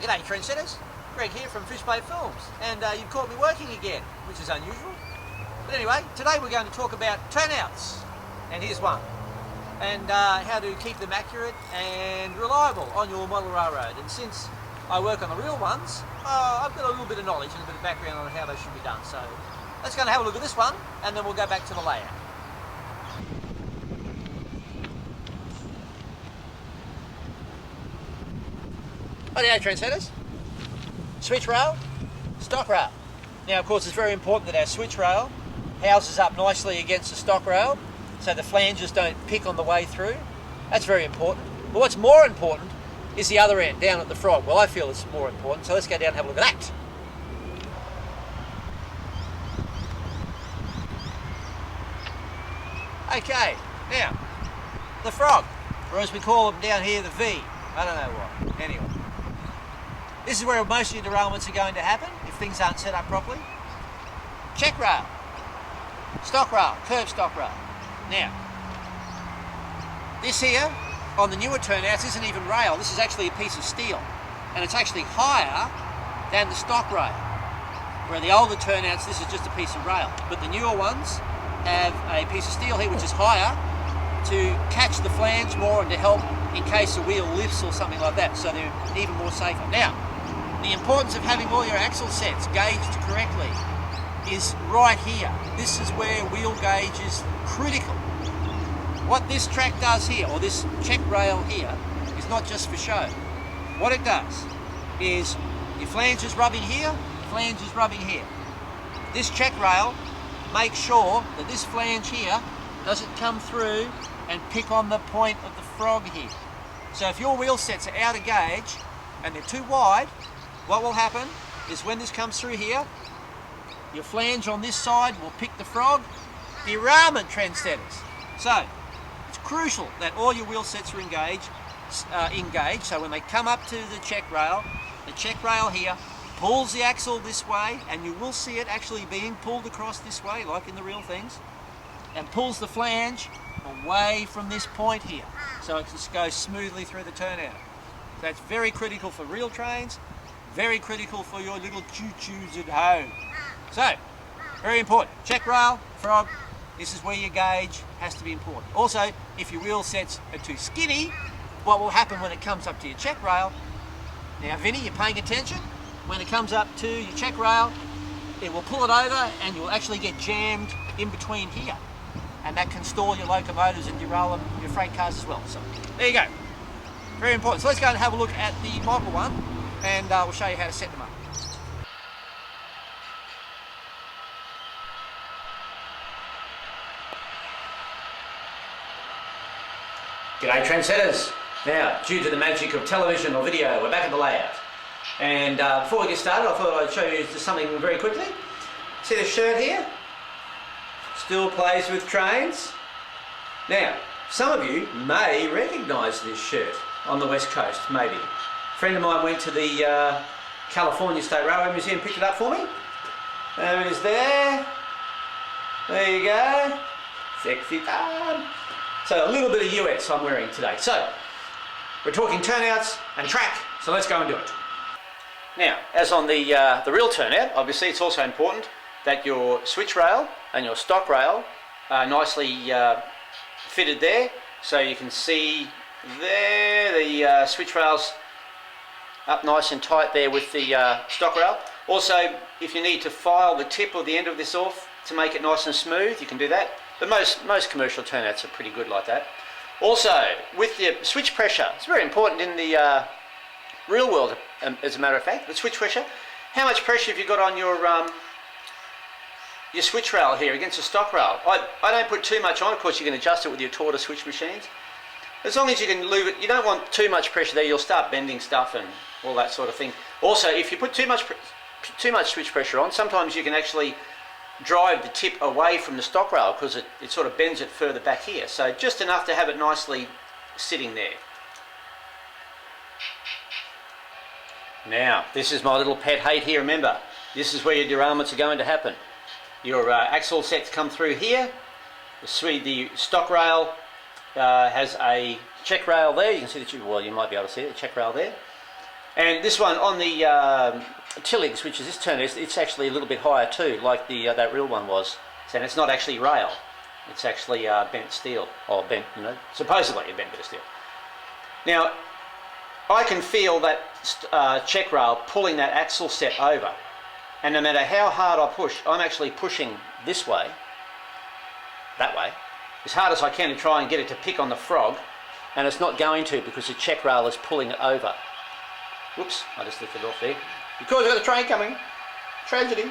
G'day trendsetters, Greg here from Fishbait Films, and you've caught me working again, which is unusual. But anyway, today we're going to talk about turnouts, and here's one, and how to keep them accurate and reliable on your model railroad. And since I work on the real ones, I've got a little bit of knowledge and a bit of background on how they should be done. So let's go and have a look at this one, and then we'll go back to the layout. Righty-ho, trendsetters. Switch rail, stock rail. Now, of course, it's very important that our switch rail houses up nicely against the stock rail so the flanges don't pick on the way through. That's very important. But what's more important is the other end, down at the frog. Well, I feel it's more important, so let's go down and have a look at that. Okay, now, the frog, or as we call them down here, the V. I don't know why. Anyway. This is where most of your derailments are going to happen if things aren't set up properly. Check rail, stock rail, curved stock rail. Now, this here on the newer turnouts isn't even rail, this is actually a piece of steel, and it's actually higher than the stock rail. Where the older turnouts, this is just a piece of rail, but the newer ones have a piece of steel here which is higher to catch the flange more and to help in case the wheel lifts or something like that, so they're even more safer. Now, the importance of having all your axle sets gauged correctly is right here. This is where wheel gauge is critical. What this track does here, or this check rail here, is not just for show. What it does is your flange is rubbing here, flange is rubbing here. This check rail makes sure that this flange here doesn't come through and pick on the point of the frog here. So if your wheel sets are out of gauge and they're too wide, what will happen is when this comes through here, your flange on this side will pick the frog. Derailment, trendsetters. So it's crucial that all your wheel sets are engaged. So when they come up to the check rail here pulls the axle this way, and you will see it actually being pulled across this way, like in the real things, and pulls the flange away from this point here, so it can go smoothly through the turnout. That's very critical for real trains, very critical for your little choo-choos at home. So, very important. Check rail, frog, this is where your gauge has to be important. Also, if your wheel sets are too skinny, what will happen when it comes up to your check rail? Now, Vinny, you're paying attention? When it comes up to your check rail, it will pull it over and you'll actually get jammed in between here. And that can stall your locomotives and derail them, your freight cars as well. So there you go. Very important. So let's go and have a look at the model one, and we'll show you how to set them up. G'day trendsetters. Now, due to the magic of television or video, we're back in the layout. And before we get started, I thought I'd show you just something very quickly. See this shirt here? Still plays with trains. Now, some of you may recognise this shirt on the West Coast, maybe. A friend of mine went to the California State Railway Museum, picked it up for me. There it is there. There you go. Sexy time. So a little bit of US I'm wearing today. So, we're talking turnouts and track, so let's go and do it. Now, as on the real turnout, obviously it's also important that your switch rail and your stock rail are nicely fitted there. So you can see there the switch rails up nice and tight there with the stock rail. Also, if you need to file the tip or the end of this off to make it nice and smooth, you can do that. But most commercial turnouts are pretty good like that. Also, with the switch pressure, it's very important in the real world, as a matter of fact, the switch pressure. How much pressure have you got on your switch rail here against the stock rail? I don't put too much on. Of course, you can adjust it with your Torta switch machines. As long as you can leave it, you don't want too much pressure there. You'll start bending stuff and all that sort of thing. Also, if you put too much switch pressure on, sometimes you can actually drive the tip away from the stock rail because it sort of bends it further back here. So just enough to have it nicely sitting there. Now, this is my little pet hate here. Remember, this is where your derailments are going to happen. Your axle sets come through here. The stock rail has a check rail there. You can see that you might be able to see the check rail there. And this one on the Tillings, which is this turnout, it's actually a little bit higher too, like that real one was. So it's not actually rail, it's actually bent steel, or bent, supposedly a bent bit of steel. Now, I can feel that check rail pulling that axle set over, and no matter how hard I push, I'm actually pushing this way, that way, as hard as I can to try and get it to pick on the frog, and it's not going to because the check rail is pulling it over. Whoops, I just lifted it off there. Because there's a train coming. Tragedy.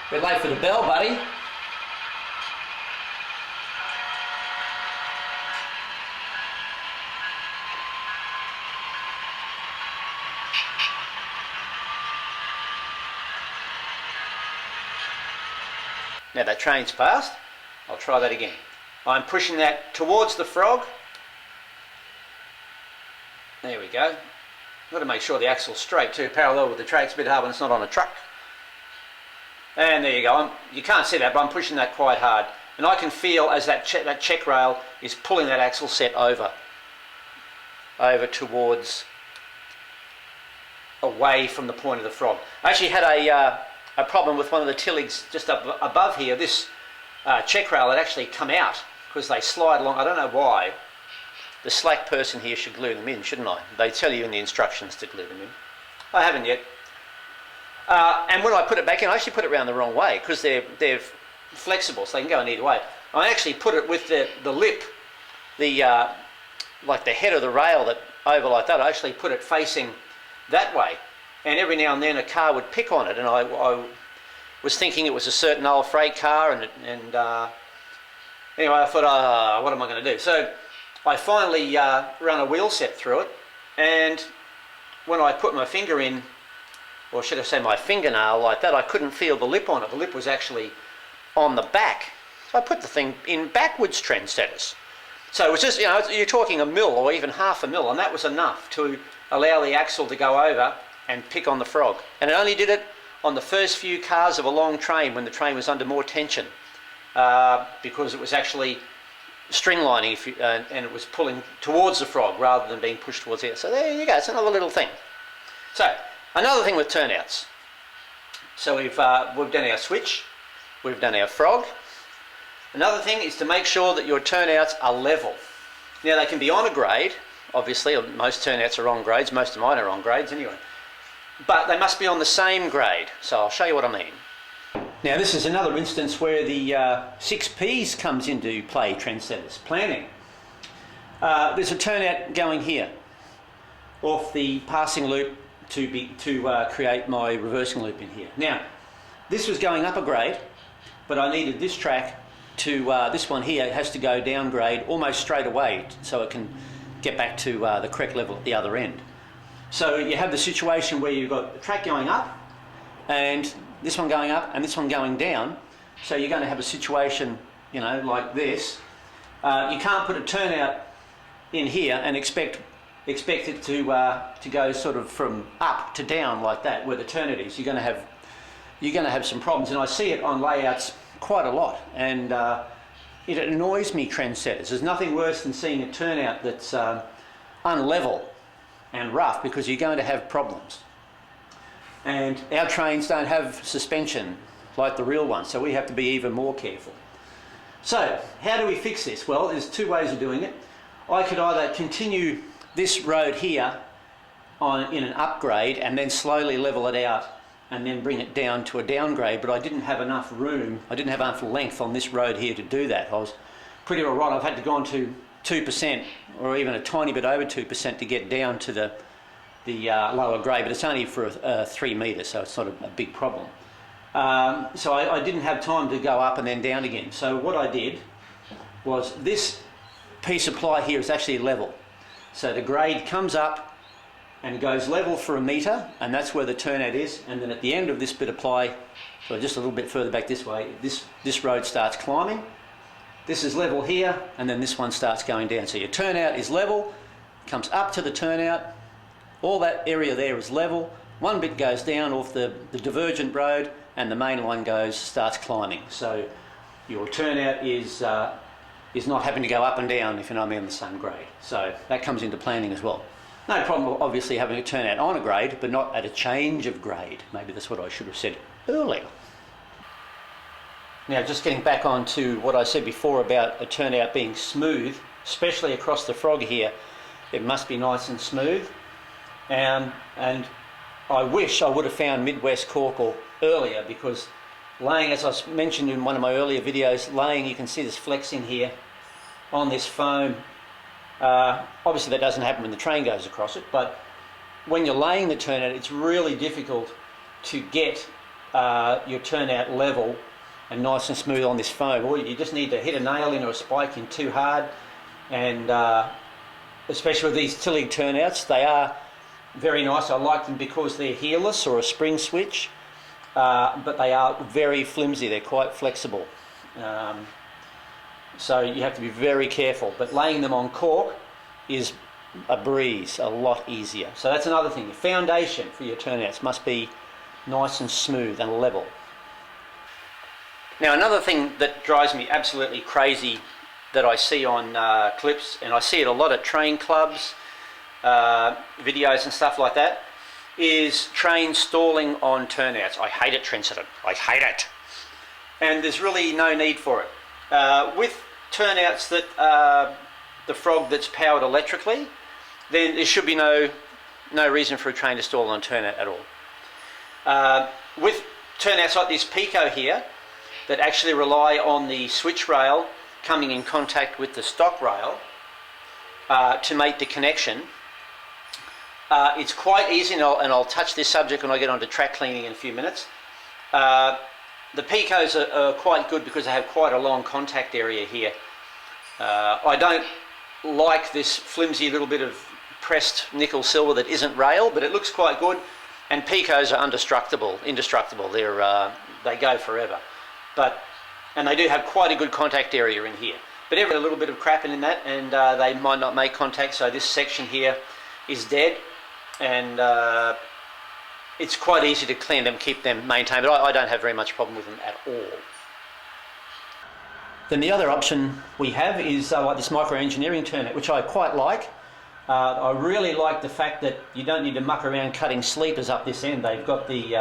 Bit late for the bell, buddy. Now that train's passed. I'll try that again. I'm pushing that towards the frog. There we go. Got to make sure the axle's straight too, parallel with the track. It's a bit hard when it's not on a truck. And there you go. You can't see that, but I'm pushing that quite hard. And I can feel as that check rail is pulling that axle set over towards, away from the point of the frog. I actually had a problem with one of the Tillings just up above here. This check rail had actually come out because they slide along. I don't know why. The slack person here should glue them in, shouldn't I? They tell you in the instructions to glue them in. I haven't yet. And when I put it back in, I actually put it around the wrong way because they're flexible, so they can go in either way. I actually put it with the lip, like the head of the rail that over like that. I actually put it facing that way. And every now and then a car would pick on it, and I was thinking it was a certain old freight car, and anyway, I thought, what am I going to do? So I finally ran a wheel set through it, and when I put my finger in, or should I say my fingernail like that, I couldn't feel the lip on it. The lip was actually on the back. So I put the thing in backwards trendsetters. So it was just, you're talking a mil or even half a mil, and that was enough to allow the axle to go over and pick on the frog. And it only did it on the first few cars of a long train when the train was under more tension, because it was actually stringlining and it was pulling towards the frog rather than being pushed towards it. So there you go, it's another little thing. So another thing with turnouts. So we've done our switch, we've done our frog. Another thing is to make sure that your turnouts are level. Now they can be on a grade, obviously. Most turnouts are on grades, most of mine are on grades anyway. But they must be on the same grade, so I'll show you what I mean. Now this is another instance where the 6Ps comes into play, trendsetters, planning. There's a turnout going here, off the passing loop to create my reversing loop in here. Now, this was going up a grade, but I needed this track to, this one here has to go down grade almost straight away so it can get back to the correct level at the other end. So you have the situation where you've got the track going up and this one going up and this one going down. So you're going to have a situation, like this. You can't put a turnout in here and expect it to go sort of from up to down like that where the turnout is. You're going to have some problems, and I see it on layouts quite a lot, and it annoys me, trendsetters. There's nothing worse than seeing a turnout that's unlevel and rough, because you're going to have problems. And our trains don't have suspension like the real ones, so we have to be even more careful. So how do we fix this? Well, there's two ways of doing it. I could either continue this road here in an upgrade and then slowly level it out and then bring it down to a downgrade, but I didn't have enough room, I didn't have enough length on this road here to do that. I was pretty well right. I've had to go on to 2% or even a tiny bit over 2% to get down to the lower grade, but it's only for 3 metres, so it's not a big problem. So I didn't have time to go up and then down again. So what I did was, this piece of ply here is actually level. So the grade comes up and goes level for a metre, and that's where the turnout is. And then at the end of this bit of ply, so just a little bit further back this way, this road starts climbing. This is level here, and then this one starts going down. So your turnout is level, comes up to the turnout, all that area there is level, one bit goes down off the divergent road, and the main line starts climbing. So your turnout is not having to go up and down, if you know what I mean, on the same grade. So that comes into planning as well. No problem obviously having a turnout on a grade, but not at a change of grade. Maybe that's what I should have said earlier. Now, just getting back on to what I said before about a turnout being smooth, especially across the frog here, it must be nice and smooth. And I wish I would have found Midwest Corkle earlier, because laying, as I mentioned in one of my earlier videos, laying, you can see this flexing here on this foam. Obviously that doesn't happen when the train goes across it, but when you're laying the turnout, it's really difficult to get your turnout level and nice and smooth on this foam. Or you just need to hit a nail in or a spike in too hard, and especially with these Tillig turnouts, they are very nice. I like them because they're heeless or a spring switch, but they are very flimsy. They're quite flexible. So you have to be very careful, but laying them on cork is a breeze, a lot easier. So that's another thing. The foundation for your turnouts must be nice and smooth and level. Now, another thing that drives me absolutely crazy that I see on clips, and I see it a lot at train clubs, videos and stuff like that, is trains stalling on turnouts. I hate it, trendsetter. I hate it. And there's really no need for it. With turnouts that the frog that's powered electrically, then there should be no reason for a train to stall on a turnout at all. With turnouts like this Pico here, that actually rely on the switch rail coming in contact with the stock rail to make the connection, it's quite easy, and I'll touch this subject when I get onto track cleaning in a few minutes. The Picos are quite good because they have quite a long contact area here. I don't like this flimsy little bit of pressed nickel silver that isn't rail, but it looks quite good. And Picos are indestructible. They go forever. And they do have quite a good contact area in here. But every little bit of crap in that, and they might not make contact. So this section here is dead, and it's quite easy to clean them, keep them maintained, but I don't have very much problem with them at all. Then the other option we have is like this micro-engineering turnout, which I quite like. I really like the fact that you don't need to muck around cutting sleepers up this end. They've got the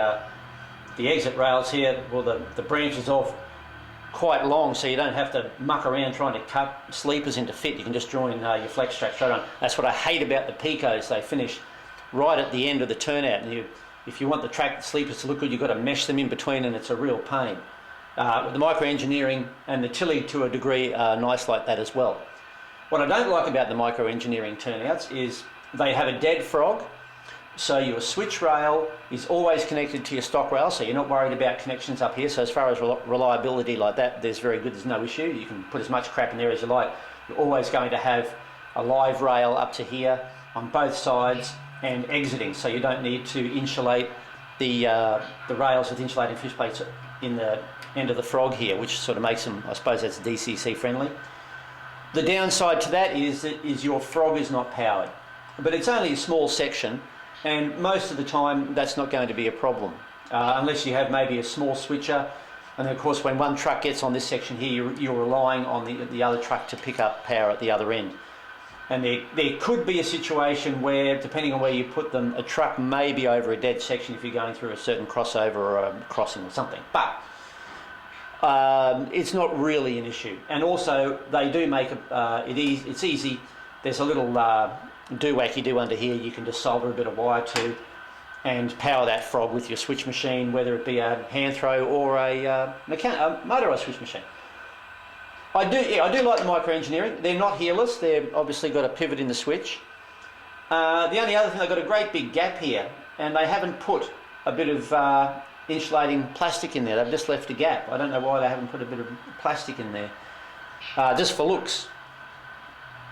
exit rails here, well, the branches off quite long, so you don't have to muck around trying to cut sleepers into fit. You can just join your flex straps straight on. That's what I hate about the Picos. They finish right at the end of the turnout, and if you want the track sleepers to look good, you've got to mesh them in between, and it's a real pain. The micro-engineering and the Tilly to a degree are nice like that as well. What I don't like about the micro-engineering turnouts is they have a dead frog, so your switch rail is always connected to your stock rail, so you're not worried about connections up here. So as far as reliability like that, there's very good, there's no issue. You can put as much crap in there as you like. You're always going to have a live rail up to here on both sides and exiting, so you don't need to insulate the rails with insulating fish plates in the end of the frog here, which sort of makes them, I suppose that's DCC friendly. The downside to that is your frog is not powered, but it's only a small section, and most of the time that's not going to be a problem, unless you have maybe a small switcher And then of course when one truck gets on this section here, you're relying on the other truck to pick up power at the other end. And there could be a situation where, depending on where you put them, a truck may be over a dead section if you're going through a certain crossover or a crossing or something. But it's not really an issue. And also they do make it's easy. There's a little do-wacky-do under here you can just solder a bit of wire to and power that frog with your switch machine, whether it be a hand throw or a motorised switch machine. I do like the micro-engineering. They're not heeless. They've obviously got a pivot in the switch. The only other thing, they've got a great big gap here, and they haven't put a bit of insulating plastic in there. They've just left a gap. I don't know why they haven't put a bit of plastic in there, just for looks,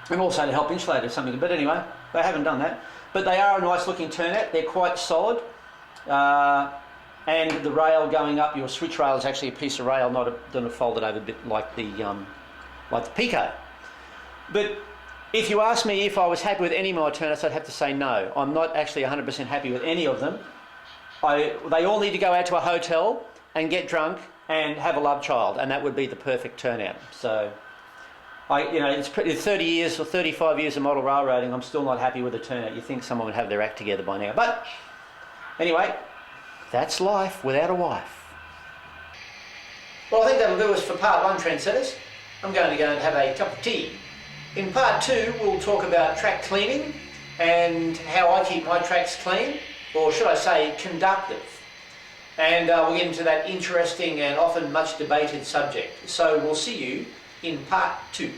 and also to help insulate or something. But anyway, they haven't done that. But they are a nice looking turnout. They're quite solid. And the rail going up, your switch rail is actually a piece of rail, not a folded over bit like the Pico. But if you ask me if I was happy with any of my turnouts, I'd have to say no. I'm not actually 100% happy with any of them. They all need to go out to a hotel and get drunk and have a love child, and that would be the perfect turnout. So, it's 30 years or 35 years of model railroading, I'm still not happy with the turnout. You think someone would have their act together by now. But anyway, that's life without a wife. Well, I think that'll do us for part 1, trendsetters. I'm going to go and have a cup of tea. In part 2, we'll talk about track cleaning and how I keep my tracks clean, or should I say conductive. And we'll get into that interesting and often much debated subject. So we'll see you in part 2.